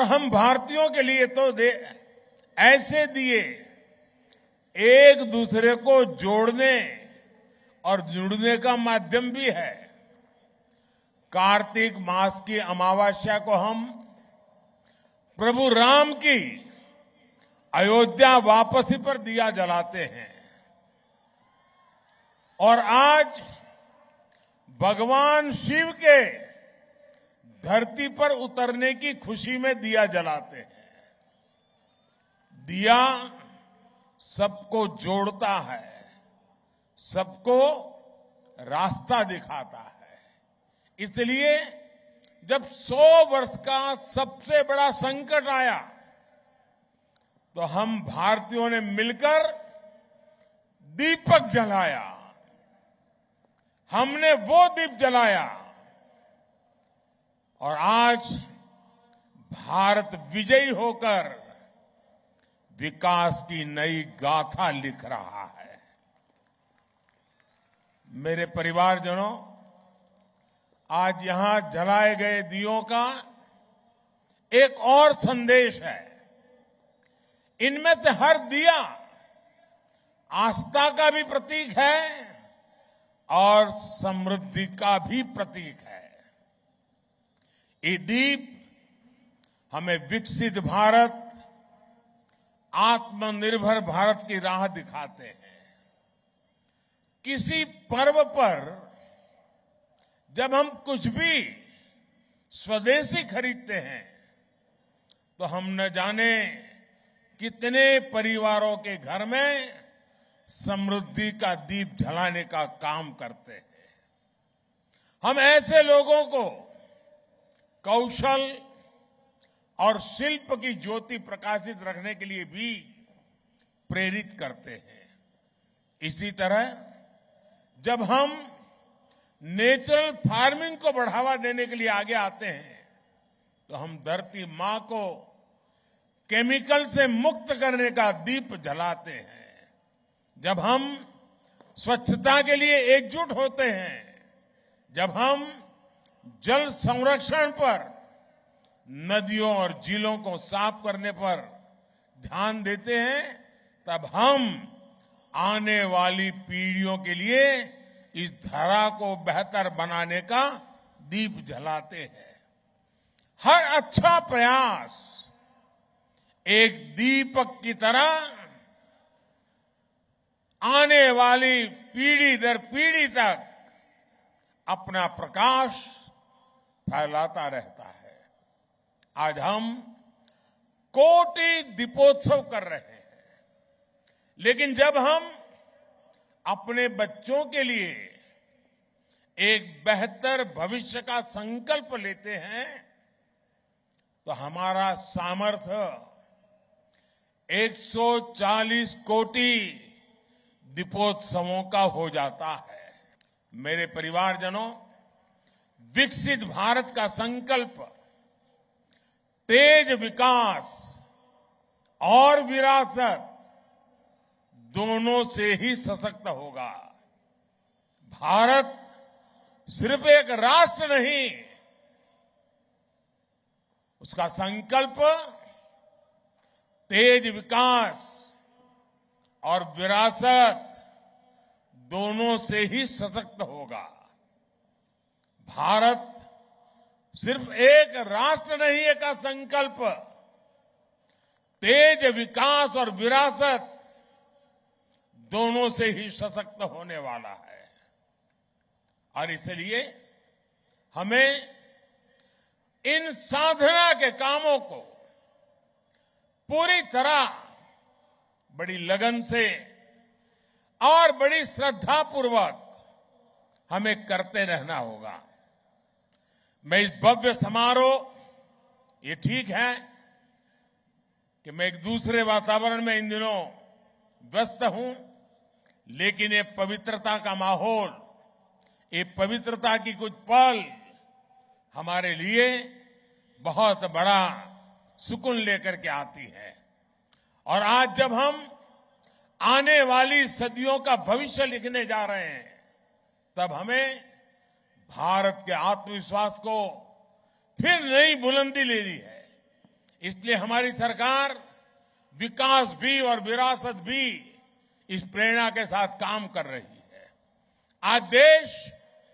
हम भारतीयों के लिए तो ऐसे दिए एक दूसरे को जोड़ने और जुड़ने का माध्यम भी है। कार्तिक मास की अमावस्या को हम प्रभु राम की अयोध्या वापसी पर दिया जलाते हैं और आज भगवान शिव के धरती पर उतरने की खुशी में दिया जलाते हैं। दिया सबको जोड़ता है, सबको रास्ता दिखाता है। इसलिए जब 100 वर्ष का सबसे बड़ा संकट आया तो हम भारतीयों ने मिलकर दीपक जलाया। हमने वो दीप जलाया और आज भारत विजयी होकर विकास की नई गाथा लिख रहा है। मेरे परिवारजनों, आज यहां जलाए गए दियों का एक और संदेश है। इनमें से हर दिया आस्था का भी प्रतीक है और समृद्धि का भी प्रतीक है। ये दीप हमें विकसित भारत, आत्मनिर्भर भारत की राह दिखाते हैं। किसी पर्व पर जब हम कुछ भी स्वदेशी खरीदते हैं तो हम न जाने कितने परिवारों के घर में समृद्धि का दीप जलाने का काम करते हैं। हम ऐसे लोगों को कौशल और शिल्प की ज्योति प्रकाशित रखने के लिए भी प्रेरित करते हैं। इसी तरह जब हम नेचुरल फार्मिंग को बढ़ावा देने के लिए आगे आते हैं तो हम धरती मां को केमिकल से मुक्त करने का दीप जलाते हैं। जब हम स्वच्छता के लिए एकजुट होते हैं, जब हम जल संरक्षण पर, नदियों और झीलों को साफ करने पर ध्यान देते हैं, तब हम आने वाली पीढ़ियों के लिए इस धरा को बेहतर बनाने का दीप जलाते हैं। हर अच्छा प्रयास एक दीपक की तरह आने वाली पीढ़ी दर पीढ़ी तक अपना प्रकाश फैलाता रहता है। आज हम कोटि दीपोत्सव कर रहे हैं, लेकिन जब हम अपने बच्चों के लिए एक बेहतर भविष्य का संकल्प लेते हैं तो हमारा सामर्थ्य 140 कोटि दीपोत्सवों का हो जाता है। मेरे परिवारजनों, विकसित भारत का संकल्प तेज विकास और विरासत दोनों से ही सशक्त होगा। भारत सिर्फ एक राष्ट्र नहीं, उसका संकल्प तेज विकास और विरासत दोनों से ही सशक्त होगा। भारत सिर्फ एक राष्ट्र नहीं का संकल्प तेज विकास और विरासत दोनों से ही सशक्त होने वाला है। और इसलिए हमें इन साधना के कामों को पूरी तरह बड़ी लगन से और बड़ी श्रद्धापूर्वक हमें करते रहना होगा। मैं इस भव्य समारोह, ये ठीक है कि मैं एक दूसरे वातावरण में इन दिनों व्यस्त हूं, लेकिन ये पवित्रता का माहौल, ये पवित्रता की कुछ पल हमारे लिए बहुत बड़ा सुकून लेकर के आती है। और आज जब हम आने वाली सदियों का भविष्य लिखने जा रहे हैं, तब हमें भारत के आत्मविश्वास को फिर नई बुलंदी लेनी है। इसलिए हमारी सरकार विकास भी और विरासत भी इस प्रेरणा के साथ काम कर रही है। आज देश